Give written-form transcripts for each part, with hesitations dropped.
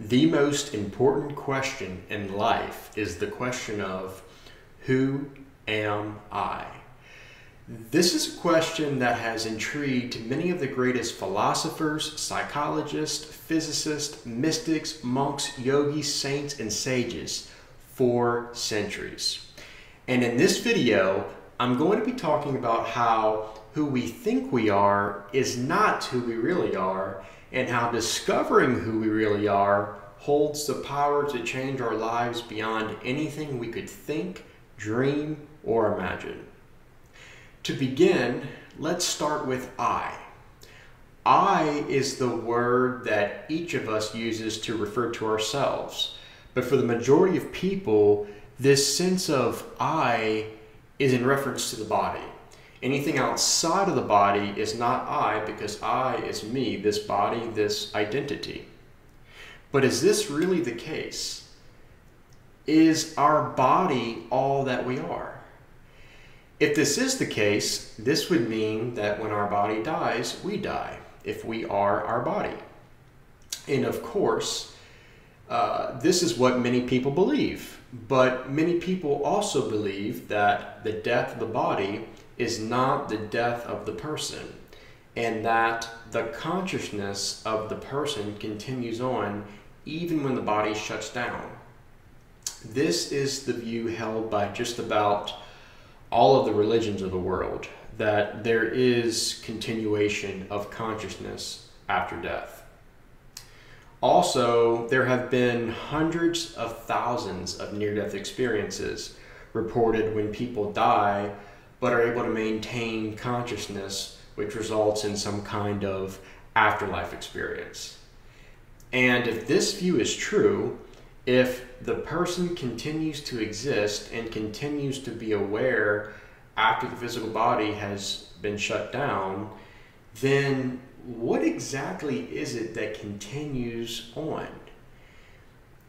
The most important question in life is the question of, who am I? This is a question that has intrigued many of the greatest philosophers, psychologists, physicists, mystics, monks, yogis, saints, and sages for centuries. And in this video, I'm going to be talking about how who we think we are is not who we really are, and how discovering who we really are holds the power to change our lives beyond anything we could think, dream, or imagine. To begin, let's start with I. I is the word that each of us uses to refer to ourselves. But for the majority of people, this sense of I is in reference to the body. Anything outside of the body is not I, because I is me, this body, this identity. But is this really the case? Is our body all that we are? If this is the case, this would mean that when our body dies, we die, if we are our body. And of course, this is what many people believe. But many people also believe that the death of the body is not the death of the person, and that the consciousness of the person continues on even when the body shuts down. This is the view held by just about all of the religions of the world, that there is continuation of consciousness after death. Also, there have been hundreds of thousands of near-death experiences reported when people die but are able to maintain consciousness, which results in some kind of afterlife experience. And if this view is true, if the person continues to exist and continues to be aware after the physical body has been shut down, then what exactly is it that continues on?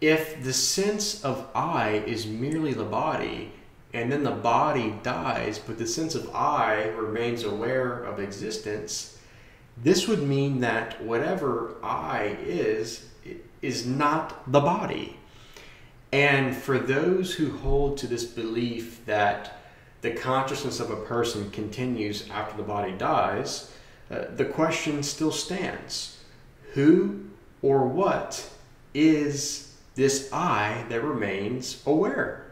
If the sense of I is merely the body, and then the body dies, but the sense of I remains aware of existence, this would mean that whatever I is not the body. And for those who hold to this belief that the consciousness of a person continues after the body dies, the question still stands. Who or what is this I that remains aware?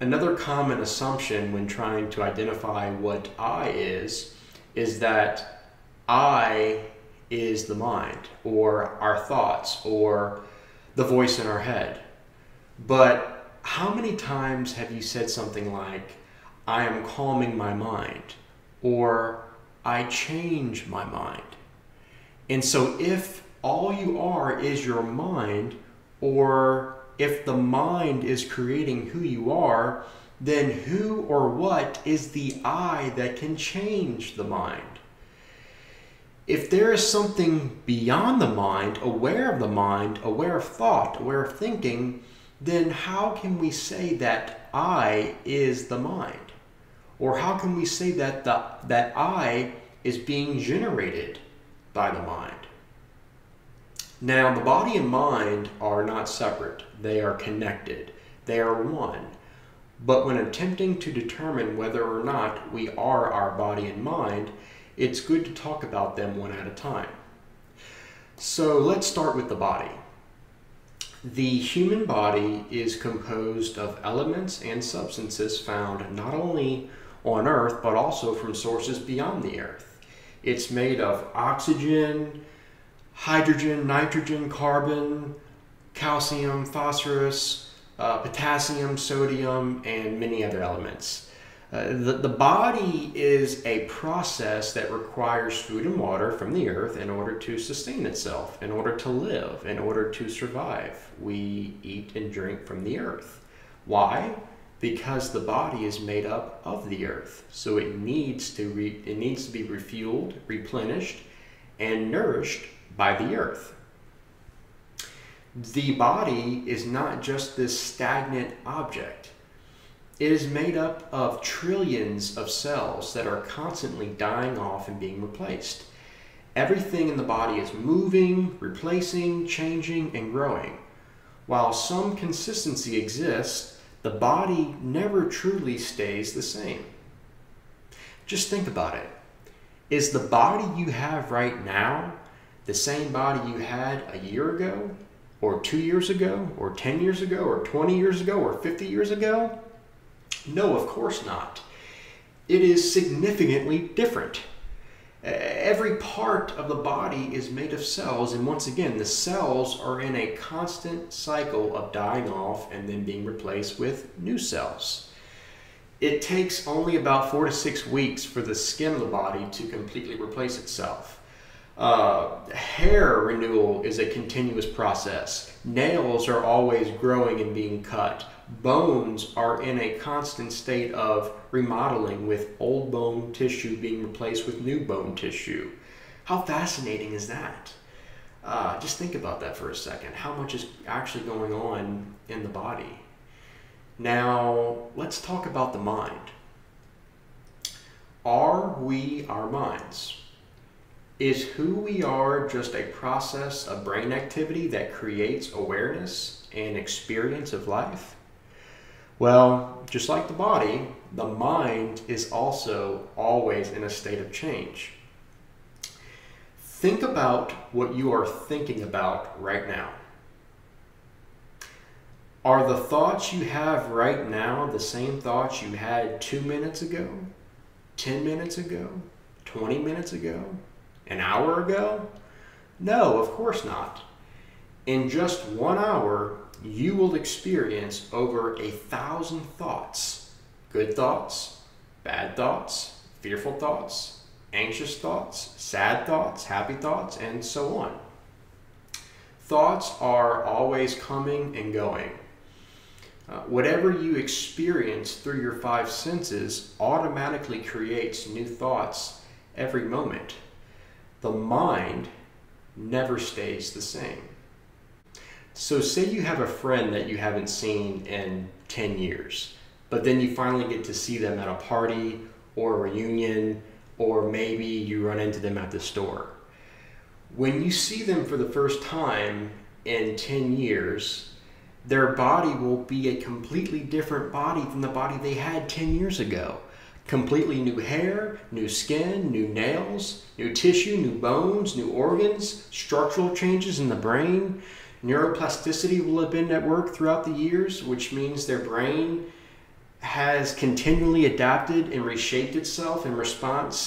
Another common assumption when trying to identify what I is that I is the mind, or our thoughts, or the voice in our head. But how many times have you said something like, I am calming my mind, or I change my mind? And so if all you are is your mind, or if the mind is creating who you are, then who or what is the I that can change the mind? If there is something beyond the mind, aware of thought, aware of thinking, then how can we say that I is the mind? Or how can we say that that I is being generated by the mind? Now, the body and mind are not separate. They are connected. They are one. But when attempting to determine whether or not we are our body and mind, it's good to talk about them one at a time. So let's start with the body. The human body is composed of elements and substances found not only on Earth, but also from sources beyond the Earth. It's made of oxygen, hydrogen, nitrogen, carbon, calcium, phosphorus, potassium, sodium, and many other elements. The body is a process that requires food and water from the earth in order to sustain itself, in order to live, in order to survive. We eat and drink from the earth. Why? Because the body is made up of the earth. So it needs to be refueled, replenished, and nourished by the earth. The body is not just this stagnant object. It is made up of trillions of cells that are constantly dying off and being replaced. Everything in the body is moving, replacing, changing, and growing. While some consistency exists, the body never truly stays the same. Just think about it. Is the body you have right now the same body you had a year ago, or 2 years ago, or 10 years ago, or 20 years ago, or 50 years ago? No, of course not. It is significantly different. Every part of the body is made of cells, and once again, the cells are in a constant cycle of dying off and then being replaced with new cells. It takes only about 4 to 6 weeks for the skin of the body to completely replace itself. Hair renewal is a continuous process. Nails are always growing and being cut. Bones are in a constant state of remodeling, with old bone tissue being replaced with new bone tissue. How fascinating is that? Just think about that for a second. How much is actually going on in the body? Now, let's talk about the mind. Are we our minds? Is who we are just a process of brain activity that creates awareness and experience of life? Well, just like the body, the mind is also always in a state of change. Think about what you are thinking about right now. Are the thoughts you have right now the same thoughts you had 2 minutes ago, 10 minutes ago, 20 minutes ago, an hour ago? No, of course not. In just 1 hour, you will experience over 1,000 thoughts. Good thoughts, bad thoughts, fearful thoughts, anxious thoughts, sad thoughts, happy thoughts, and so on. Thoughts are always coming and going. Whatever you experience through your 5 senses automatically creates new thoughts every moment. The mind never stays the same. So say you have a friend that you haven't seen in 10 years, but then you finally get to see them at a party or a reunion, or maybe you run into them at the store. When you see them for the first time in 10 years, their body will be a completely different body from the body they had 10 years ago. Completely new hair, new skin, new nails, new tissue, new bones, new organs, structural changes in the brain. Neuroplasticity will have been at work throughout the years, which means their brain has continually adapted and reshaped itself in response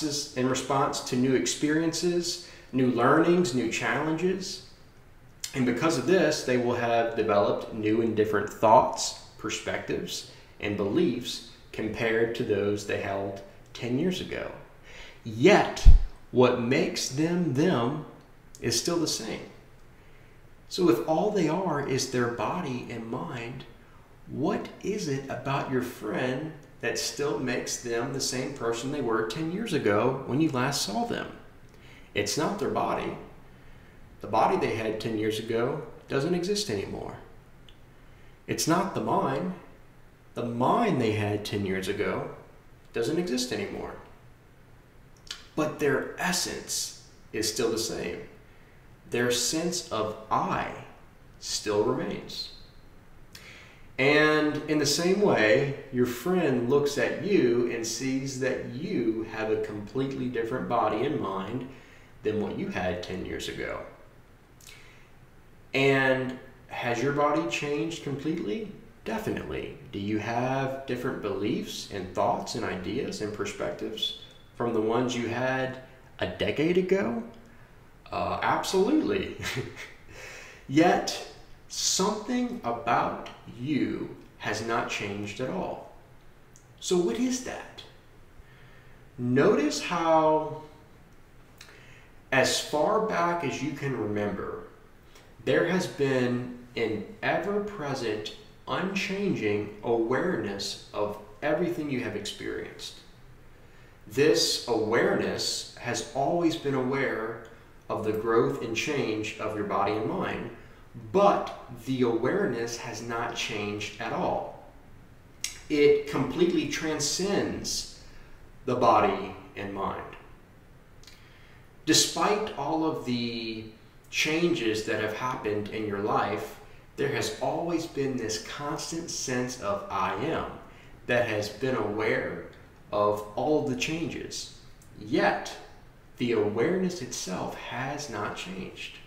to new experiences, new learnings, new challenges. And because of this, they will have developed new and different thoughts, perspectives, and beliefs compared to those they held 10 years ago. Yet, what makes them them is still the same. So if all they are is their body and mind, what is it about your friend that still makes them the same person they were 10 years ago when you last saw them? It's not their body. The body they had 10 years ago doesn't exist anymore. It's not the mind. The mind they had 10 years ago doesn't exist anymore. But their essence is still the same. Their sense of I still remains. And in the same way, your friend looks at you and sees that you have a completely different body and mind than what you had 10 years ago. And has your body changed completely? Definitely. Do you have different beliefs and thoughts and ideas and perspectives from the ones you had a decade ago? Absolutely. Yet, something about you has not changed at all. So what is that? Notice how, as far back as you can remember, there has been an ever-present, unchanging awareness of everything you have experienced. This awareness has always been aware of the growth and change of your body and mind, but the awareness has not changed at all. It completely transcends the body and mind. Despite all of the changes that have happened in your life, there has always been this constant sense of I am that has been aware of all the changes. Yet, the awareness itself has not changed.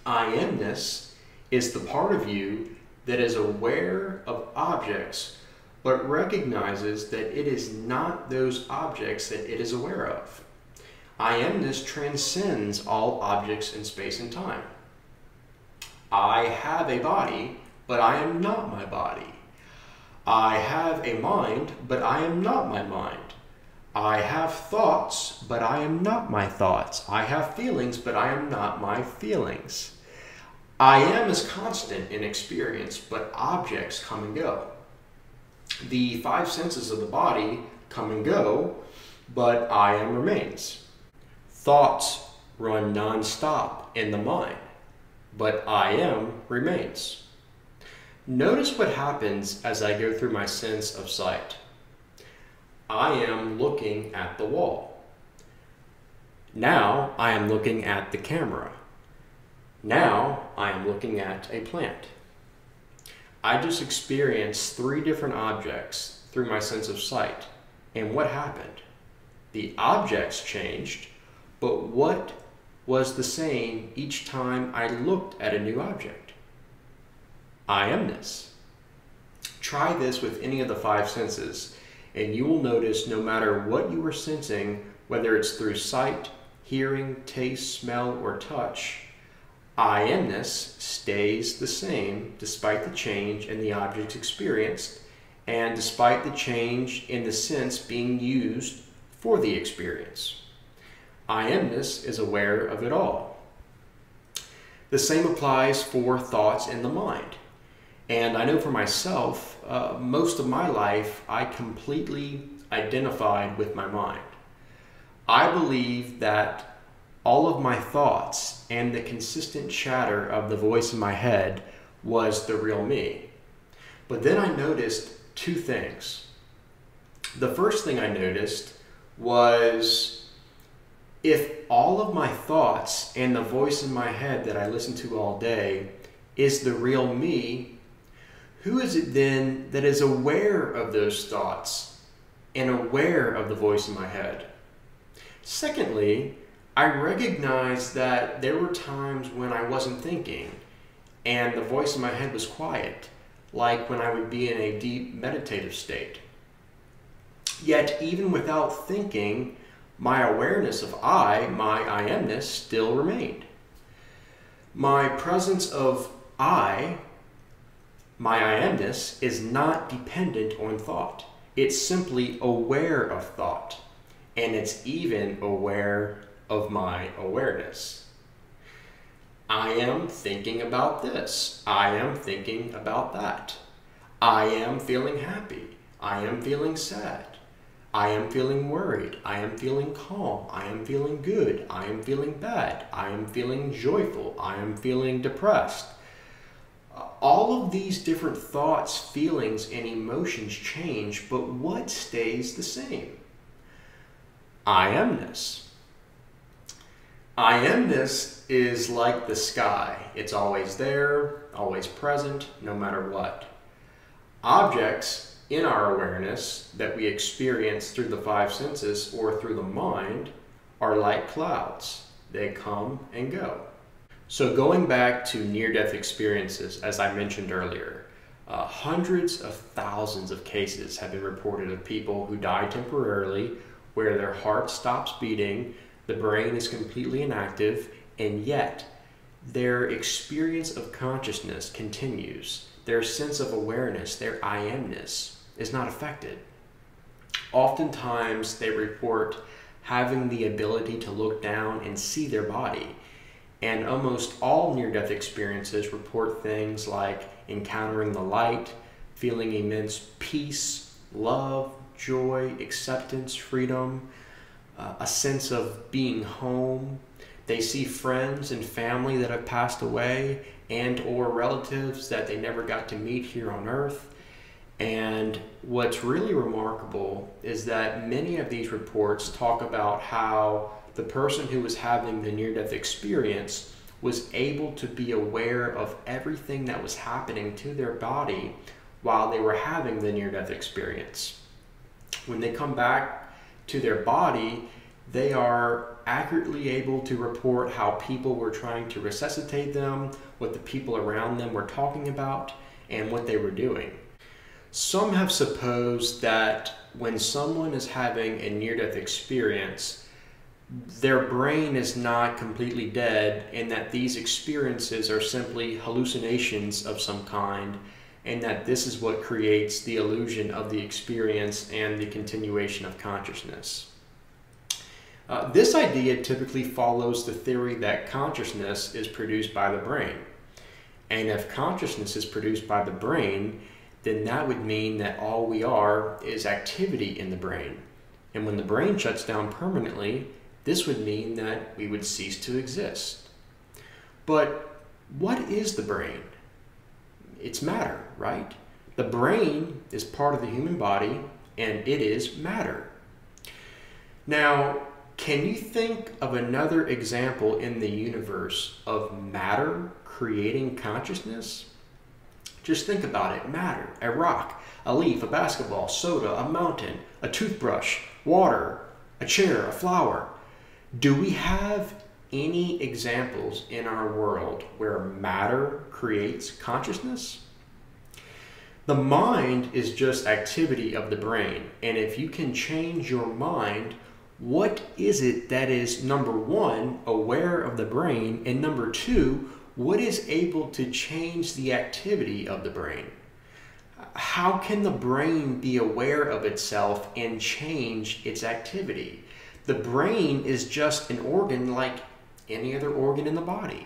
I amness is the part of you that is aware of objects, but recognizes that it is not those objects that it is aware of. I amness transcends all objects in space and time. I have a body, but I am not my body. I have a mind, but I am not my mind. I have thoughts, but I am not my thoughts. I have feelings, but I am not my feelings. I am is constant in experience, but objects come and go. The five senses of the body come and go, but I am remains. Thoughts run non-stop in the mind, but I am remains. Notice what happens as I go through my sense of sight. I am looking at the wall. Now I am looking at the camera. Now I am looking at a plant. I just experienced three different objects through my sense of sight. And what happened? The objects changed, but what was the same each time I looked at a new object? I amness. Try this with any of the five senses, and you will notice no matter what you are sensing, whether it's through sight, hearing, taste, smell, or touch, I amness stays the same despite the change in the objects experienced and despite the change in the sense being used for the experience. I amness is aware of it all. The same applies for thoughts in the mind. And I know for myself, most of my life, I completely identified with my mind. I believe that all of my thoughts and the consistent chatter of the voice in my head was the real me. But then I noticed two things. The first thing I noticed was if all of my thoughts and the voice in my head that I listen to all day is the real me, who is it then that is aware of those thoughts and aware of the voice in my head? Secondly, I recognized that there were times when I wasn't thinking and the voice in my head was quiet, like when I would be in a deep meditative state. Yet even without thinking, my awareness of my I amness, still remained. My presence of my I amness, is not dependent on thought. It's simply aware of thought, and it's even aware of my awareness. I am thinking about this. I am thinking about that. I am feeling happy. I am feeling sad. I am feeling worried. I am feeling calm. I am feeling good. I am feeling bad. I am feeling joyful. I am feeling depressed. All of these different thoughts, feelings, and emotions change, but what stays the same? I amness. I amness is like the sky. It's always there, always present, no matter what. Objects in our awareness that we experience through the five senses or through the mind are like clouds. They come and go. So going back to near-death experiences, as I mentioned earlier, hundreds of thousands of cases have been reported of people who die temporarily, where their heart stops beating, the brain is completely inactive, and yet their experience of consciousness continues. Their sense of awareness, their I amness, is not affected. Oftentimes they report having the ability to look down and see their body. And almost all near-death experiences report things like encountering the light, feeling immense peace, love, joy, acceptance, freedom, a sense of being home. They see friends and family that have passed away and or relatives that they never got to meet here on earth. And what's really remarkable is that many of these reports talk about how the person who was having the near-death experience was able to be aware of everything that was happening to their body while they were having the near-death experience. When they come back to their body, they are accurately able to report how people were trying to resuscitate them, what the people around them were talking about, and what they were doing. Some have supposed that when someone is having a near-death experience, their brain is not completely dead, and that these experiences are simply hallucinations of some kind, and that this is what creates the illusion of the experience and the continuation of consciousness. This idea typically follows the theory that consciousness is produced by the brain. And if consciousness is produced by the brain, then that would mean that all we are is activity in the brain. And when the brain shuts down permanently, this would mean that we would cease to exist. But what is the brain? It's matter, right? The brain is part of the human body, and it is matter. Now, can you think of another example in the universe of matter creating consciousness? Just think about it. Matter, a rock, a leaf, a basketball, soda, a mountain, a toothbrush, water, a chair, a flower. Do we have any examples in our world where matter creates consciousness? The mind is just activity of the brain, and if you can change your mind, what is it that is, number one, aware of the brain, and number two, what is able to change the activity of the brain? How can the brain be aware of itself and change its activity? The brain is just an organ like any other organ in the body.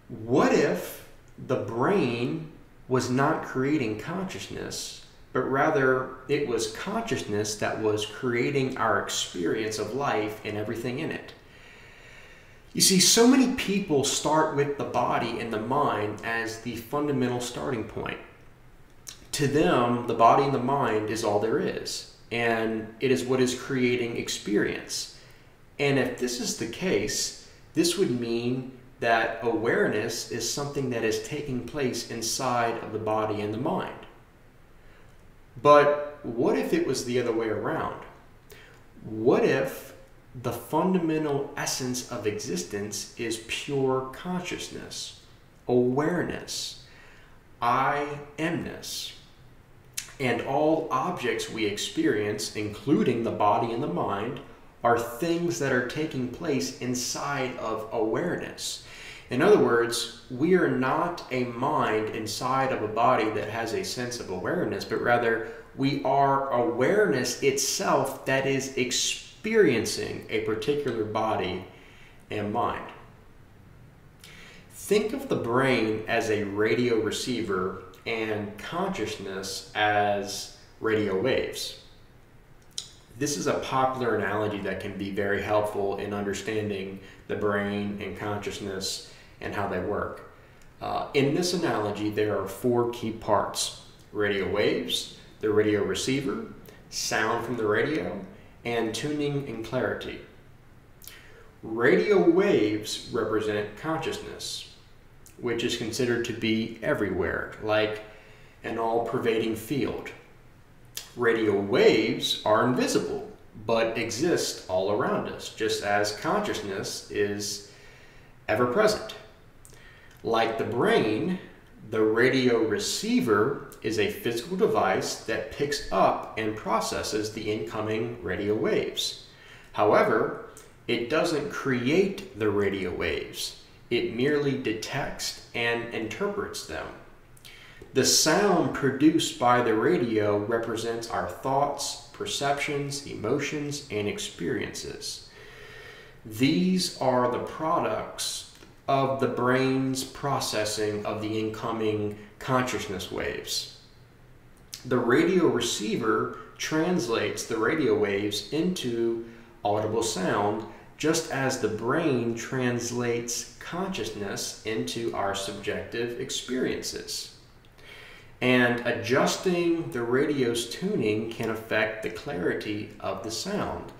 What if the brain was not creating consciousness, but rather it was consciousness that was creating our experience of life and everything in it? You see, so many people start with the body and the mind as the fundamental starting point. To them, the body and the mind is all there is, and it is what is creating experience. And if this is the case, this would mean that awareness is something that is taking place inside of the body and the mind. But what if it was the other way around? What if the fundamental essence of existence is pure consciousness, awareness, I-amness, and all objects we experience, including the body and the mind, are things that are taking place inside of awareness. In other words, we are not a mind inside of a body that has a sense of awareness, but rather we are awareness itself that is experiencing a particular body and mind. Think of the brain as a radio receiver and consciousness as radio waves. This is a popular analogy that can be very helpful in understanding the brain and consciousness and how they work. In this analogy, there are four key parts: radio waves, the radio receiver, sound from the radio, and tuning and clarity. Radio waves represent consciousness, which is considered to be everywhere, like an all-pervading field. Radio waves are invisible, but exist all around us, just as consciousness is ever present. Like the brain, the radio receiver is a physical device that picks up and processes the incoming radio waves. However, it doesn't create the radio waves. It merely detects and interprets them. The sound produced by the radio represents our thoughts, perceptions, emotions, and experiences. These are the products of the brain's processing of the incoming consciousness waves. The radio receiver translates the radio waves into audible sound, just as the brain translates consciousness into our subjective experiences. And adjusting the radio's tuning can affect the clarity of the sound.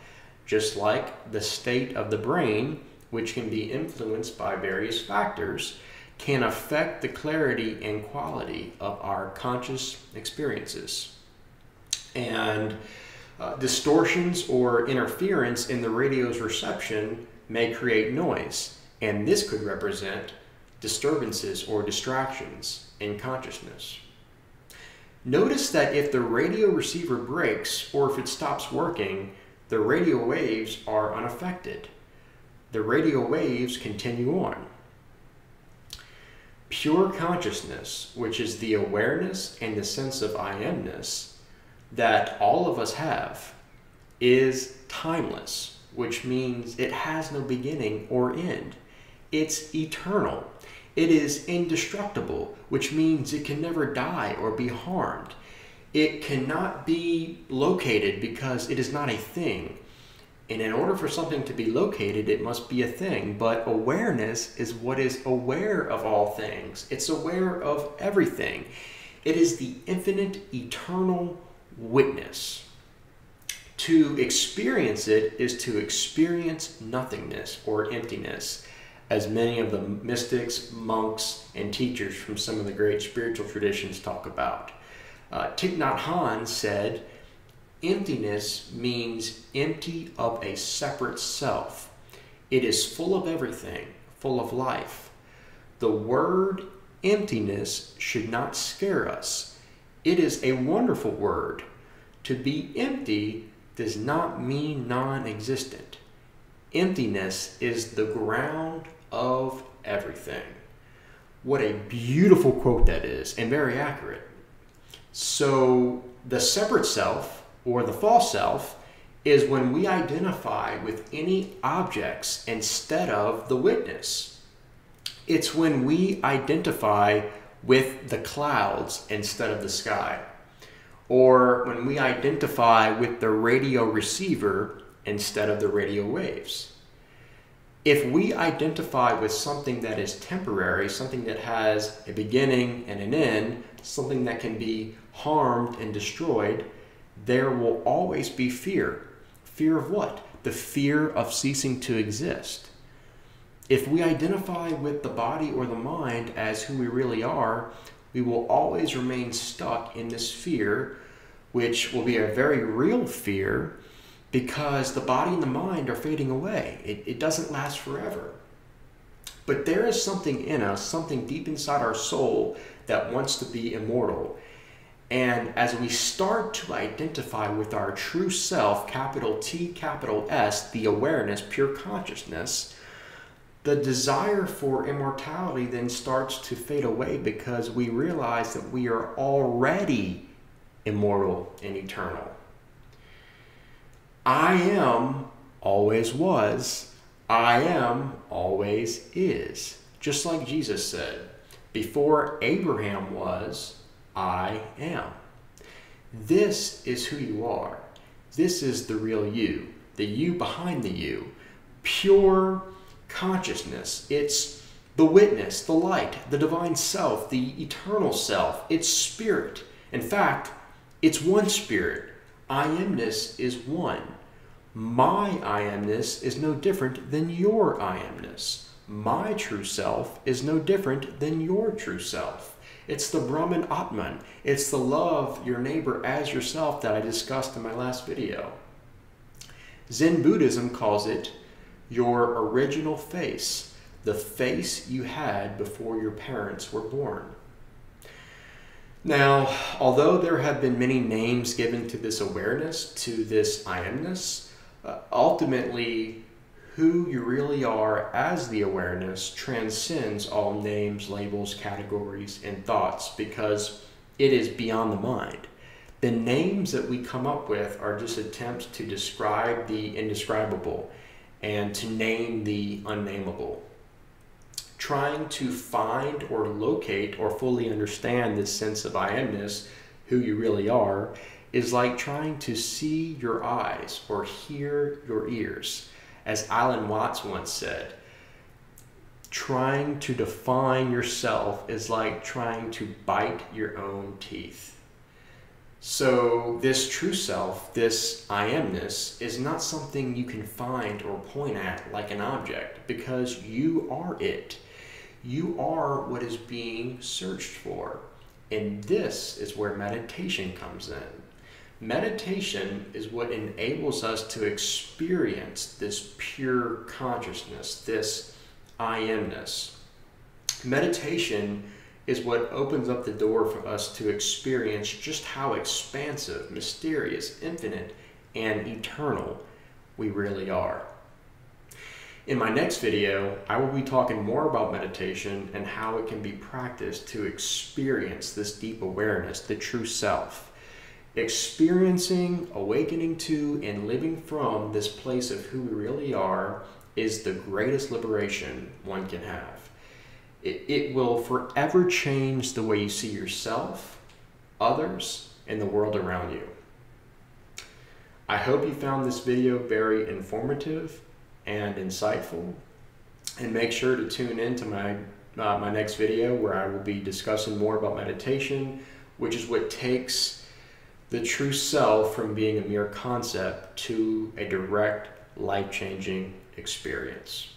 just like the state of the brain, which can be influenced by various factors, can affect the clarity and quality of our conscious experiences. And distortions or interference in the radio's reception may create noise, and this could represent disturbances or distractions in consciousness. Notice that if the radio receiver breaks or if it stops working, the radio waves are unaffected. The radio waves continue on. Pure consciousness, which is the awareness and the sense of I amness that all of us have, is timeless, which means it has no beginning or end. It's eternal. It is indestructible, which means it can never die or be harmed. It cannot be located because it is not a thing. And in order for something to be located, it must be a thing. But awareness is what is aware of all things. It's aware of everything. It is the infinite, eternal witness. To experience it is to experience nothingness or emptiness, as many of the mystics, monks, and teachers from some of the great spiritual traditions talk about. Thich Nhat Hanh said, emptiness means empty of a separate self. It is full of everything, full of life. The word emptiness should not scare us. It is a wonderful word. To be empty does not mean non-existent. Emptiness is the ground of everything. What a beautiful quote that is, and very accurate. So the separate self, or the false self, is when we identify with any objects instead of the witness. It's when we identify with the clouds instead of the sky, or when we identify with the radio receiver instead of the radio waves. If we identify with something that is temporary, something that has a beginning and an end, something that can be harmed and destroyed, there will always be fear. Fear of what? The fear of ceasing to exist. If we identify with the body or the mind as who we really are, we will always remain stuck in this fear, which will be a very real fear, because the body and the mind are fading away. It doesn't last forever. But there is something in us, something deep inside our soul that wants to be immortal. And as we start to identify with our true self, capital T, capital S, the awareness, pure consciousness, the desire for immortality then starts to fade away, because we realize that we are already immortal and eternal. I am always was. I am always is. Just like Jesus said, before Abraham was, I am. This is who you are. This is the real you, the you behind the you. Pure consciousness. It's the witness, the light, the divine self, the eternal self. It's spirit. In fact, it's one spirit. I amness is one. My I amness is no different than your I amness. My true self is no different than your true self. It's the Brahman Atman. It's the love your neighbor as yourself that I discussed in my last video. Zen Buddhism calls it your original face, the face you had before your parents were born. Now, although there have been many names given to this awareness, to this I amness, ultimately, who you really are as the awareness transcends all names, labels, categories, and thoughts, because it is beyond the mind. The names that we come up with are just attempts to describe the indescribable and to name the unnameable. Trying to find or locate or fully understand this sense of I amness, who you really are, is like trying to see your eyes or hear your ears. As Alan Watts once said, trying to define yourself is like trying to bite your own teeth. So this true self, this I amness, is not something you can find or point at like an object, because you are it. You are what is being searched for. And this is where meditation comes in. Meditation is what enables us to experience this pure consciousness, this I amness. Meditation is what opens up the door for us to experience just how expansive, mysterious, infinite, and eternal we really are. In my next video, I will be talking more about meditation and how it can be practiced to experience this deep awareness, the true self. Experiencing, awakening to, and living from this place of who we really are is the greatest liberation one can have. It will forever change the way you see yourself, others, and the world around you. I hope you found this video very informative and insightful, and make sure to tune in to my next video, where I will be discussing more about meditation, which is what takes the true self from being a mere concept to a direct, life-changing experience.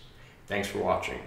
Thanks for watching.